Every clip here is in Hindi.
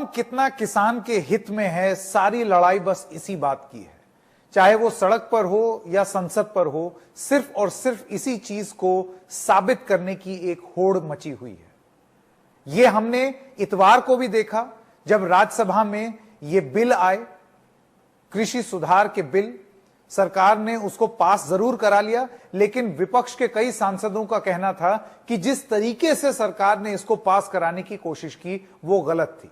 कौन कितना किसान के हित में है, सारी लड़ाई बस इसी बात की है। चाहे वो सड़क पर हो या संसद पर हो, सिर्फ और सिर्फ इसी चीज को साबित करने की एक होड़ मची हुई है। ये हमने इतवार को भी देखा जब राज्यसभा में ये बिल आए, कृषि सुधार के बिल, सरकार ने उसको पास जरूर करा लिया, लेकिन विपक्ष के कई सांसदों का कहना था कि जिस तरीके से सरकार ने इसको पास कराने की कोशिश की वो गलत थी।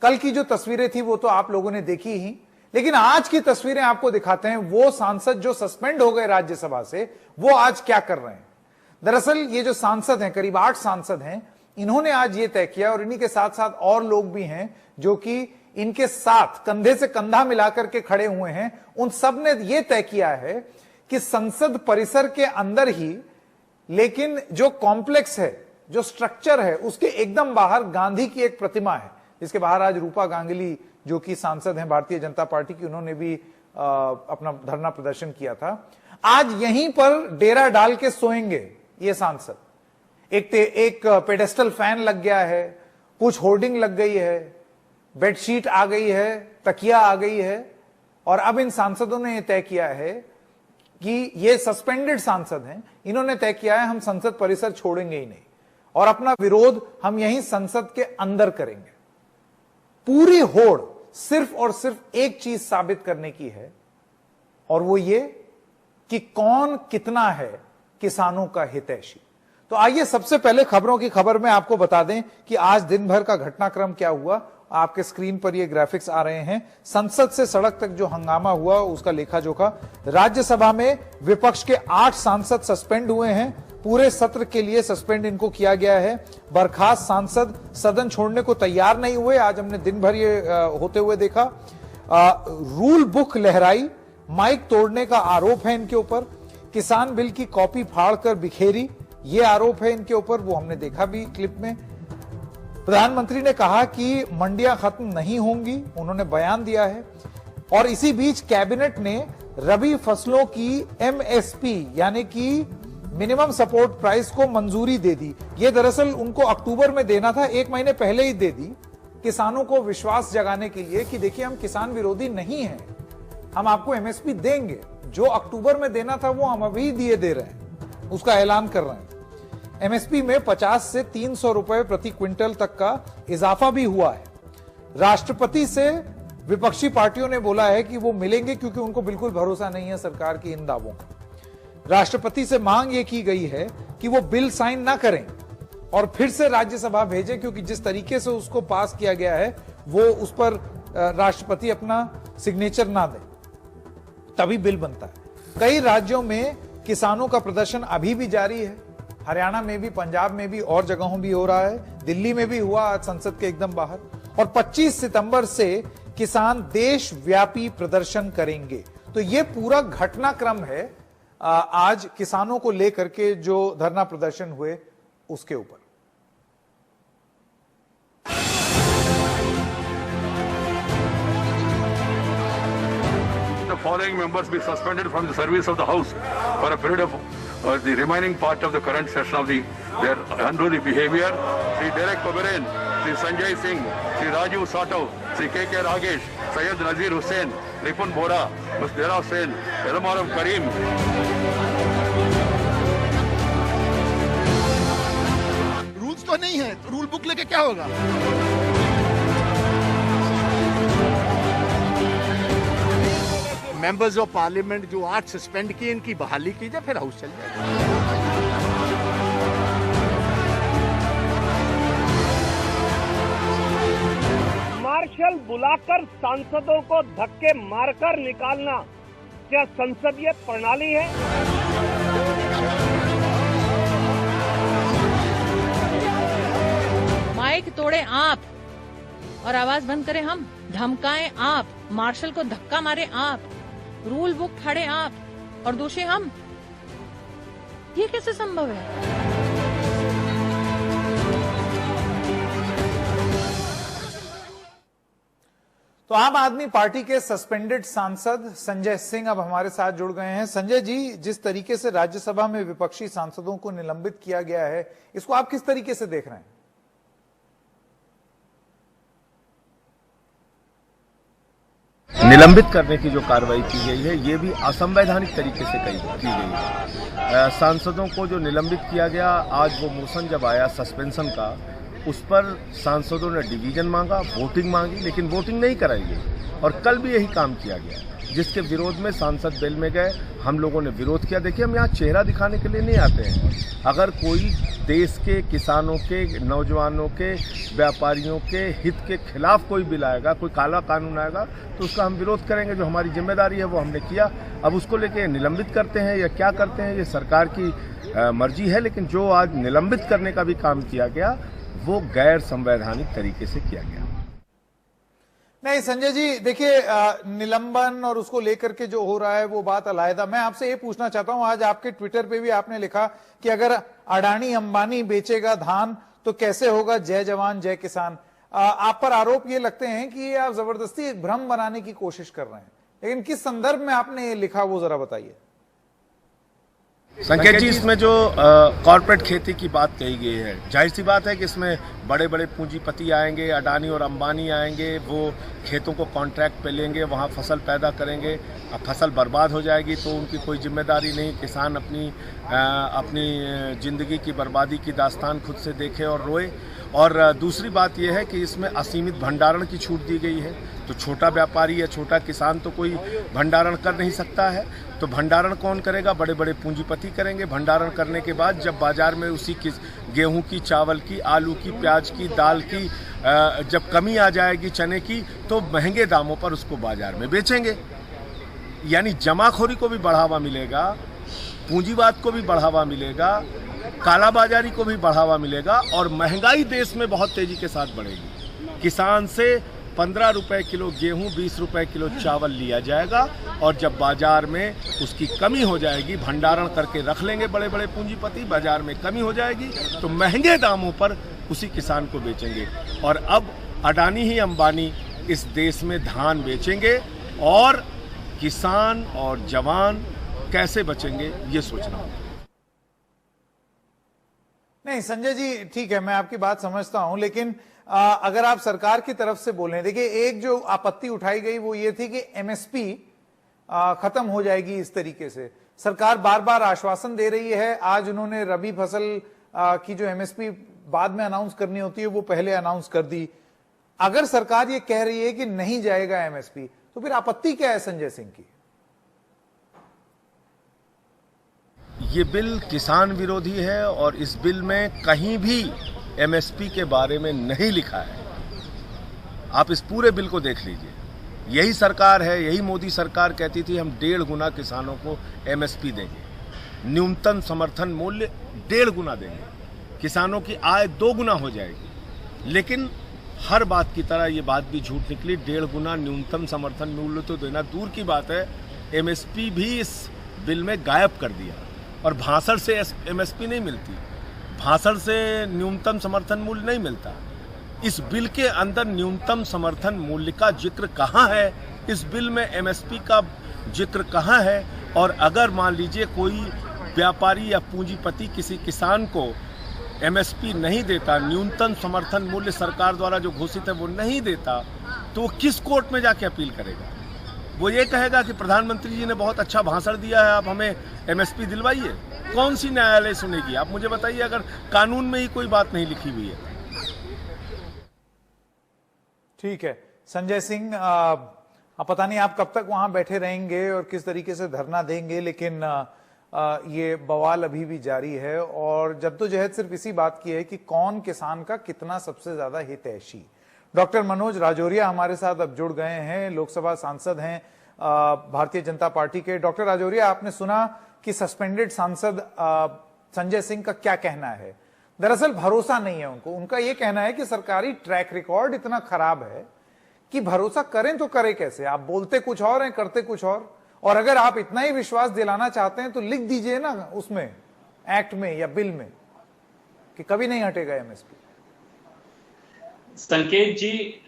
कल की जो तस्वीरें थी वो तो आप लोगों ने देखी ही, लेकिन आज की तस्वीरें आपको दिखाते हैं। वो सांसद जो सस्पेंड हो गए राज्यसभा से, वो आज क्या कर रहे हैं। दरअसल ये जो सांसद हैं, करीब 8 सांसद हैं, इन्होंने आज ये तय किया, और इन्हीं के साथ साथ और लोग भी हैं जो कि इनके साथ कंधे से कंधा मिलाकर के खड़े हुए हैं। उन सब ने यह तय किया है कि संसद परिसर के अंदर ही, लेकिन जो कॉम्प्लेक्स है, जो स्ट्रक्चर है, उसके एकदम बाहर गांधी की एक प्रतिमा है, जिसके बाहर आज रूपा गांगुली जो कि सांसद हैं भारतीय जनता पार्टी की, उन्होंने भी अपना धरना प्रदर्शन किया था। आज यहीं पर डेरा डाल के सोएंगे ये सांसद। एक पेडेस्टल फैन लग गया है, कुछ होर्डिंग लग गई है, बेडशीट आ गई है, तकिया आ गई है, और अब इन सांसदों ने यह तय किया है कि ये सस्पेंडेड सांसद हैं, इन्होंने तय किया है हम संसद परिसर छोड़ेंगे ही नहीं, और अपना विरोध हम यहीं संसद के अंदर करेंगे। पूरी होड़ सिर्फ और सिर्फ एक चीज साबित करने की है, और वो ये कि कौन कितना है किसानों का हितैषी। तो आइए सबसे पहले खबरों की खबर में आपको बता दें कि आज दिन भर का घटनाक्रम क्या हुआ। आपके स्क्रीन पर ये ग्राफिक्स आ रहे हैं। संसद से सड़क तक जो हंगामा हुआ उसका लेखा जोखा। राज्यसभा में विपक्ष के 8 सांसद सस्पेंड हुए हैं, पूरे सत्र के लिए सस्पेंड इनको किया गया है। बर्खास्त सांसद सदन छोड़ने को तैयार नहीं हुए, आज हमने दिन भर ये होते हुए देखा। रूल बुक लहराई, माइक तोड़ने का आरोप है इनके ऊपर। किसान बिल की कॉपी फाड़कर बिखेरी, ये आरोप है इनके ऊपर, वो हमने देखा भी क्लिप में। प्रधानमंत्री ने कहा कि मंडियां खत्म नहीं होंगी, उन्होंने बयान दिया है। और इसी बीच कैबिनेट ने रबी फसलों की MSP यानी कि मिनिमम सपोर्ट प्राइस को मंजूरी दे दी। ये दरअसल उनको अक्टूबर में देना था, 1 महीने पहले ही दे दी, किसानों को विश्वास जगाने के लिए कि देखिए हम किसान विरोधी नहीं हैं, हम आपको MSP देंगे। जो अक्टूबर में देना था वो हम अभी दिए दे रहे हैं, उसका ऐलान कर रहे हैं। MSP में 50 से 300 रुपए प्रति क्विंटल तक का इजाफा भी हुआ है। राष्ट्रपति से विपक्षी पार्टियों ने बोला है कि वो मिलेंगे, क्योंकि उनको बिल्कुल भरोसा नहीं है सरकार के इन दावों का। राष्ट्रपति से मांग ये की गई है कि वो बिल साइन ना करें और फिर से राज्यसभा भेजें, क्योंकि जिस तरीके से उसको पास किया गया है वो उस पर राष्ट्रपति अपना सिग्नेचर ना दें, तभी बिल बनता है। कई राज्यों में किसानों का प्रदर्शन अभी भी जारी है। हरियाणा में भी, पंजाब में भी, और जगहों भी हो रहा है। दिल्ली में भी हुआ आज संसद के एकदम बाहर। और 25 सितंबर से किसान देशव्यापी प्रदर्शन करेंगे। तो ये पूरा घटनाक्रम है आज किसानों को लेकर के जो धरना प्रदर्शन हुए उसके ऊपर। The following members be suspended from the service of the House for a period of the remaining part of the current session of their unruly behavior. Sri Derek Oberyn, Sri Sanjay Singh, Sri Rajiv Satov, Sri K.K. Ragesh, Syed Nazir Hussain, Ripun Bora, Ms. Dera Hussain, Elmaram Karim. Rules तो नहीं है, रूल बुक लेके क्या होगा? मेंबर्स ऑफ पार्लियामेंट जो 8 सस्पेंड किए, इनकी बहाली कीजिए, फिर हाउस चल जाएगा। मार्शल बुलाकर सांसदों को धक्के मारकर निकालना क्या संसदीय प्रणाली है? माइक तोड़े आप और आवाज बंद करें हम, धमकाएं आप, मार्शल को धक्का मारे आप, रूल बुक फाड़े आप और दोषी हम। ये कैसे संभव है? तो आम आदमी पार्टी के सस्पेंडेड सांसद संजय सिंह अब हमारे साथ जुड़ गए हैं। संजय जी, जिस तरीके से राज्यसभा में विपक्षी सांसदों को निलंबित किया गया है, इसको आप किस तरीके से देख रहे हैं? निलंबित करने की जो कार्रवाई की गई है ये भी असंवैधानिक तरीके से की गई है। सांसदों को जो निलंबित किया गया, आज वो मोशन जब आया सस्पेंशन का, उस पर सांसदों ने डिवीजन मांगा, वोटिंग मांगी, लेकिन वोटिंग नहीं कराई गई और कल भी यही काम किया गया, जिसके विरोध में सांसद बेल में गए, हम लोगों ने विरोध किया। देखिए, हम यहाँ चेहरा दिखाने के लिए नहीं आते हैं। अगर कोई देश के किसानों के, नौजवानों के, व्यापारियों के हित के खिलाफ कोई बिल आएगा, कोई काला कानून आएगा, तो उसका हम विरोध करेंगे। जो हमारी जिम्मेदारी है वो हमने किया। अब उसको लेके निलंबित करते हैं या क्या करते हैं, ये सरकार की मर्जी है, लेकिन जो आज निलंबित करने का भी काम किया गया वो गैर संवैधानिक तरीके से किया गया। नहीं संजय जी, देखिए, निलंबन और उसको लेकर के जो हो रहा है वो बात अलग। मैं आपसे ये पूछना चाहता हूं, आज आपके ट्विटर पे भी आपने लिखा कि अगर अडानी अंबानी बेचेगा धान तो कैसे होगा जय जवान जय किसान। आप पर आरोप ये लगते हैं कि आप जबरदस्ती एक भ्रम बनाने की कोशिश कर रहे हैं, लेकिन किस संदर्भ में आपने ये लिखा वो जरा बताइए। संकेत जी, इसमें जो कॉर्पोरेट खेती की बात कही गई है, जाहिर सी बात है कि इसमें बड़े बड़े पूंजीपति आएंगे, अडानी और अंबानी आएंगे, वो खेतों को कॉन्ट्रैक्ट पे लेंगे, वहाँ फसल पैदा करेंगे, अब फसल बर्बाद हो जाएगी तो उनकी कोई जिम्मेदारी नहीं। किसान अपनी ज़िंदगी की बर्बादी की दास्तान खुद से देखे और रोए। और दूसरी बात यह है कि इसमें असीमित भंडारण की छूट दी गई है, तो छोटा व्यापारी या छोटा किसान तो कोई भंडारण कर नहीं सकता है। तो भंडारण कौन करेगा? बड़े बड़े पूंजीपति करेंगे। भंडारण करने के बाद जब बाजार में उसी की गेहूं की, चावल की, आलू की, प्याज की, दाल की जब कमी आ जाएगी, चने की, तो महंगे दामों पर उसको बाजार में बेचेंगे। यानी जमाखोरी को भी बढ़ावा मिलेगा, पूंजीवाद को भी बढ़ावा मिलेगा, कालाबाजारी को भी बढ़ावा मिलेगा और महंगाई देश में बहुत तेजी के साथ बढ़ेगी। किसान से 15 रुपए किलो गेहूं, 20 रुपए किलो चावल लिया जाएगा और जब बाजार में उसकी कमी हो जाएगी, भंडारण करके रख लेंगे बड़े बड़े पूंजीपति, बाजार में कमी हो जाएगी तो महंगे दामों पर उसी किसान को बेचेंगे। और अब अडानी ही अंबानी इस देश में धान बेचेंगे और किसान और जवान कैसे बचेंगे ये सोचना होगा। नहीं संजय जी, ठीक है, मैं आपकी बात समझता हूं, लेकिन अगर आप सरकार की तरफ से बोलें, देखिए, एक जो आपत्ति उठाई गई वो ये थी कि एमएसपी खत्म हो जाएगी इस तरीके से। सरकार बार बार आश्वासन दे रही है। आज उन्होंने रबी फसल की जो एमएसपी बाद में अनाउंस करनी होती है वो पहले अनाउंस कर दी। अगर सरकार ये कह रही है कि नहीं जाएगा एमएसपी, तो फिर आपत्ति क्या है संजय सिंह की? ये बिल किसान विरोधी है और इस बिल में कहीं भी एमएसपी के बारे में नहीं लिखा है। आप इस पूरे बिल को देख लीजिए। यही सरकार है, यही मोदी सरकार कहती थी हम 1.5 गुना किसानों को एमएसपी देंगे, न्यूनतम समर्थन मूल्य 1.5 गुना देंगे, किसानों की आय 2 गुना हो जाएगी। लेकिन हर बात की तरह ये बात भी झूठ निकली। 1.5 गुना न्यूनतम समर्थन मूल्य तो देना दूर की बात है, एमएसपी भी इस बिल में गायब कर दिया। और भाषण से एमएसपी नहीं मिलती, भाषण से न्यूनतम समर्थन मूल्य नहीं मिलता। इस बिल के अंदर न्यूनतम समर्थन मूल्य का जिक्र कहाँ है? इस बिल में एमएसपी का जिक्र कहाँ है? और अगर मान लीजिए कोई व्यापारी या पूंजीपति किसी किसान को एमएसपी नहीं देता, न्यूनतम समर्थन मूल्य सरकार द्वारा जो घोषित है वो नहीं देता, तो किस कोर्ट में जाके अपील करेगा? वो ये कहेगा कि प्रधानमंत्री जी ने बहुत अच्छा भाषण दिया है, आप हमें एमएसपी दिलवाइए। कौन सी न्यायालय सुनेगी? आप मुझे बताइए, अगर कानून में ही कोई बात नहीं लिखी हुई है। ठीक है संजय सिंह, अब पता नहीं आप कब तक वहां बैठे रहेंगे और किस तरीके से धरना देंगे, लेकिन ये बवाल अभी भी जारी है और जद्दोजहद सिर्फ इसी बात की है कि कौन किसान का कितना सबसे ज्यादा हितैषी। डॉक्टर मनोज राजौरिया हमारे साथ अब जुड़ गए हैं, लोकसभा सांसद हैं भारतीय जनता पार्टी के। डॉक्टर राजौरिया, आपने सुना कि सस्पेंडेड सांसद संजय सिंह का क्या कहना है। दरअसल भरोसा नहीं है उनको। उनका यह कहना है कि सरकारी ट्रैक रिकॉर्ड इतना खराब है कि भरोसा करें तो करें कैसे। आप बोलते कुछ और हैं, करते कुछ और अगर आप इतना ही विश्वास दिलाना चाहते हैं तो लिख दीजिए ना उसमें, एक्ट में या बिल में, कि कभी नहीं हटेगा एमएसपी। संकेत जी,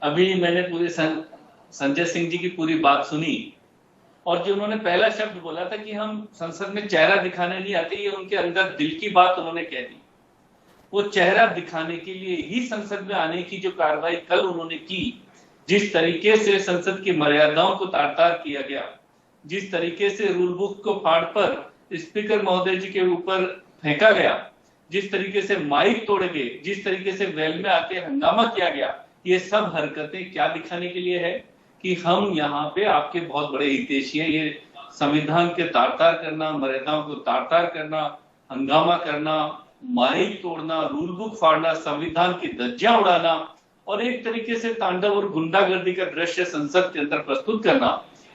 अभी मैंने पूरे संजय सिंह जी की पूरी बात सुनी और जो उन्होंने पहला शब्द बोला था कि हम संसद में चेहरा दिखाने नहीं आते, ये उनके अंदर दिल की बात उन्होंने कह दी। वो चेहरा दिखाने के लिए ही संसद में आने की जो कार्रवाई कल उन्होंने की, जिस तरीके से संसद की मर्यादाओं को तार-तार किया गया, जिस तरीके से रूल बुक को फाड़ पर स्पीकर महोदय जी के ऊपर फेंका गया, जिस तरीके से माइक तोड़े गए, जिस तरीके से वेल में आके हंगामा किया गया, ये सब हरकतें क्या दिखाने के लिए है कि हम यहाँ पे आपके बहुत बड़े हितैषी हैं। ये संविधान के तार-तार करना, मर्यादाओं को तार-तार करना, हंगामा करना, माइक तोड़ना, रूल बुक फाड़ना, संविधान की धज्जियां उड़ाना और एक तरीके से तांडव और गुंडागर्दी का दृश्य संसद के अंदर प्रस्तुत करना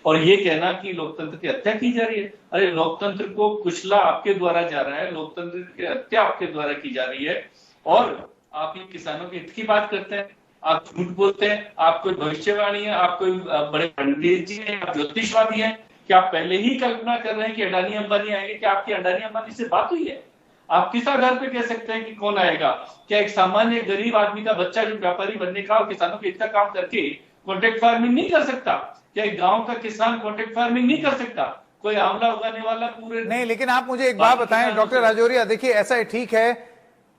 और ये कहना कि लोकतंत्र की हत्या की जा रही है। अरे लोकतंत्र को कुचला आपके द्वारा जा रहा है, लोकतंत्र की हत्या आपके द्वारा की जा रही है और आप ये किसानों के हित की बात करते हैं, आप झूठ बोलते हैं, आप कोई भविष्यवाणी है, आप कोई बड़े पंडित जी हैं, आप ज्योतिषवादी हैं, क्या आप पहले ही कल्पना कर रहे हैं कि अडानी अंबानी आएंगे? क्या आपकी अडानी अंबानी से बात हुई है? आप किस आधार पे कह सकते हैं कि कौन आएगा? क्या एक सामान्य गरीब आदमी का बच्चा जो व्यापारी बनने का और किसानों के हित का काम करके कॉन्ट्रैक्ट फार्मिंग नहीं कर सकता? क्या एक गांव का किसान कॉन्ट्रैक्ट फार्मिंग नहीं कर सकता? कोई आंवला उगाने वाला पूरे नहीं, लेकिन आप मुझे एक बात बताएं डॉक्टर राजौरिया, देखिए ऐसा है,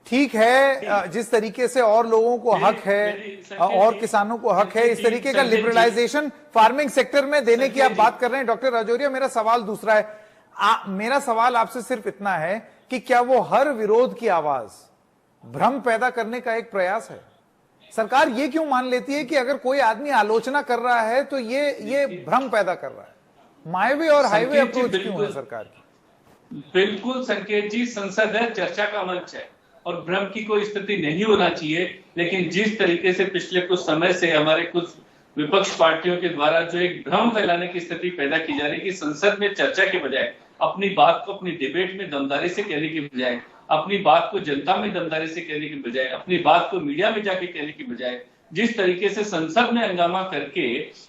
ठीक है जिस तरीके से और लोगों को हक है और किसानों को हक है, इस तरीके का लिबरलाइजेशन फार्मिंग सेक्टर में देने की आप बात कर रहे हैं डॉक्टर राजौरिया। मेरा सवाल दूसरा है, मेरा सवाल आपसे सिर्फ इतना है कि क्या वो हर विरोध की आवाज भ्रम पैदा करने का एक प्रयास है? सरकार ये क्यों मान लेती है कि अगर कोई आदमी आलोचना कर रहा है तो ये भ्रम पैदा कर रहा है? मायवे और हाईवे अप्रोच क्यों है सरकार की? बिल्कुल संकेत जी, संसद है, चर्चा का मंच है और भ्रम की कोई स्थिति नहीं होना चाहिए। लेकिन जिस तरीके से पिछले कुछ समय से हमारे कुछ विपक्ष पार्टियों के द्वारा जो एक भ्रम फैलाने की स्थिति पैदा की जा रही है कि संसद में चर्चा के बजाय अपनी बात को अपनी डिबेट में दमदारी से कहने की बजाय, अपनी बात को जनता में दमदारी से कहने की बजाय, अपनी बात को मीडिया में जाके कहने की बजाय, जिस तरीके से संसद में हंगामा करके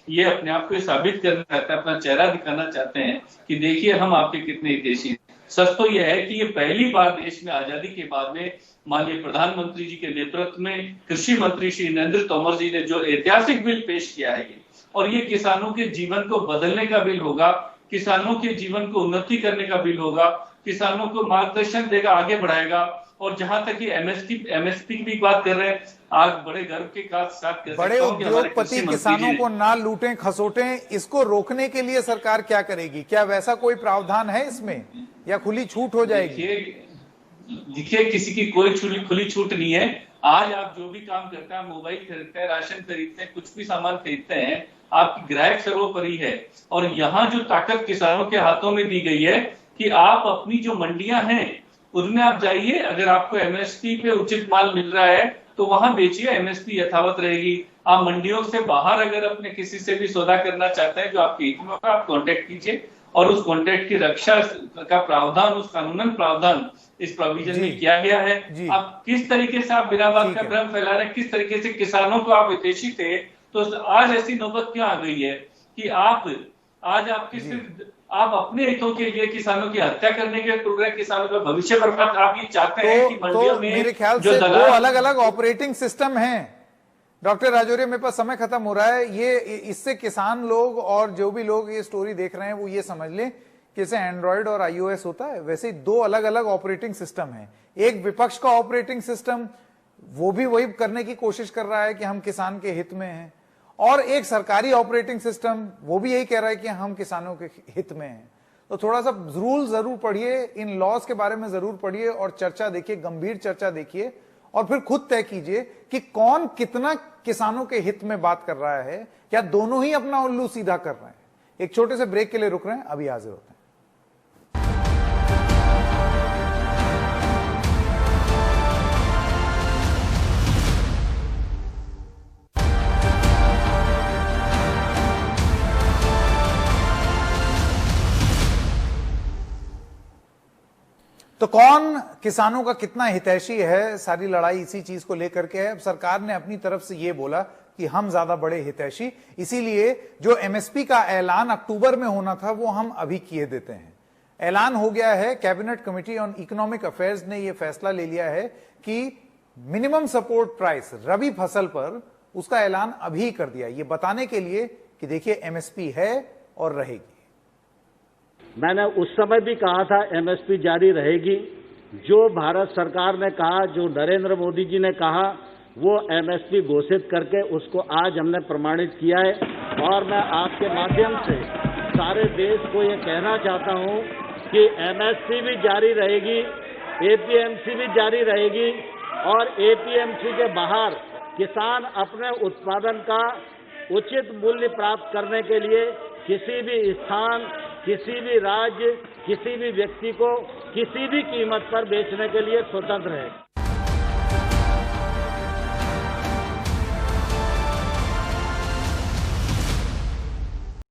ये अपने आप को साबित करना चाहते हैं, अपना चेहरा दिखाना चाहते हैं कि देखिए हम आपके कितने हितैषी हैं। सच तो यह है कि ये पहली बार देश में आजादी के बाद में माननीय प्रधानमंत्री जी के नेतृत्व में कृषि मंत्री श्री नरेंद्र तोमर जी ने जो ऐतिहासिक बिल पेश किया है और ये किसानों के जीवन को बदलने का बिल होगा, किसानों के जीवन को उन्नति करने का बिल होगा, किसानों को मार्गदर्शन देगा, आगे बढ़ाएगा। और जहां तक ये एमएसपी की भी बात कर रहे हैं, आज बड़े गर्व के साथ बड़े उद्योगपति किसानों को ना लूटें खसोटें, इसको रोकने के लिए सरकार क्या करेगी? क्या वैसा कोई प्रावधान है इसमें या खुली छूट हो जाएगी? देखिए किसी की कोई खुली छूट नहीं है। आज आप जो भी काम करते हैं, मोबाइल खरीदते हैं, राशन खरीदते हैं, कुछ भी सामान खरीदते हैं, आपकी ग्राहक सर्वोपरि है। और यहाँ जो ताकत किसानों के हाथों में दी गई है कि आप अपनी जो मंडियां हैं उनमें आप जाइए, अगर आपको एमएसपी पे उचित माल मिल रहा है तो वहां बेचिए, एमएसपी यथावत रहेगी। आप मंडियों से बाहर अगर अपने किसी से भी सौदा करना चाहते हैं जो आपके हित में होगा, आप कॉन्टेक्ट कीजिए और उस कॉन्ट्रैक्ट की रक्षा का प्रावधान, उस कानूनन प्रावधान इस प्रोविजन में किया गया है। आप किस तरीके से आप बिना बात का भ्रम फैला रहे हैं, किस तरीके से किसानों को आप हितैषी थे, तो आज ऐसी नौबत क्यों आ गई है कि आप अपने हितों के लिए किसानों की हत्या करने के लिए, किसानों का भविष्य बर्बाद आप ये चाहते हैं कि मंडियों में मेरे ख्याल से दो अलग अलग ऑपरेटिंग सिस्टम हैं। डॉक्टर राजौरिया, मेरे पास समय खत्म हो रहा है। ये इससे किसान लोग और जो भी लोग ये स्टोरी देख रहे हैं वो ये समझ लें कि जैसे एंड्रॉयड और iOS होता है, वैसे दो अलग अलग ऑपरेटिंग सिस्टम हैं। एक विपक्ष का ऑपरेटिंग सिस्टम, वो भी वही करने की कोशिश कर रहा है कि हम किसान के हित में हैं, और एक सरकारी ऑपरेटिंग सिस्टम वो भी यही कह रहा है कि हम किसानों के हित में हैं। तो थोड़ा सा रूल जरूर पढ़िए, इन लॉज के बारे में जरूर पढ़िए और चर्चा देखिए, गंभीर चर्चा देखिए और फिर खुद तय कीजिए कि कौन कितना किसानों के हित में बात कर रहा है, या दोनों ही अपना उल्लू सीधा कर रहे हैं। एक छोटे से ब्रेक के लिए रुक रहे हैं, अभी हाजिर होते हैं। तो कौन किसानों का कितना हितैषी है, सारी लड़ाई इसी चीज को लेकर के है। अब सरकार ने अपनी तरफ से ये बोला कि हम ज्यादा बड़े हितैषी, इसीलिए जो एमएसपी का ऐलान अक्टूबर में होना था वो हम अभी किए देते हैं। ऐलान हो गया है, cabinet committee on economic affairs ने यह फैसला ले लिया है कि मिनिमम सपोर्ट प्राइस रबी फसल पर उसका ऐलान अभी कर दिया, ये बताने के लिए कि देखिए एमएसपी है और रहेगी। मैंने उस समय भी कहा था एमएसपी जारी रहेगी। जो भारत सरकार ने कहा, जो नरेंद्र मोदी जी ने कहा वो एमएसपी घोषित करके उसको आज हमने प्रमाणित किया है। और मैं आपके माध्यम से सारे देश को ये कहना चाहता हूँ कि एमएसपी भी जारी रहेगी, एपीएमसी भी जारी रहेगी और एपीएमसी के बाहर किसान अपने उत्पादन का उचित मूल्य प्राप्त करने के लिए किसी भी स्थान, किसी भी राज्य, किसी भी व्यक्ति को किसी भी कीमत पर बेचने के लिए स्वतंत्र है।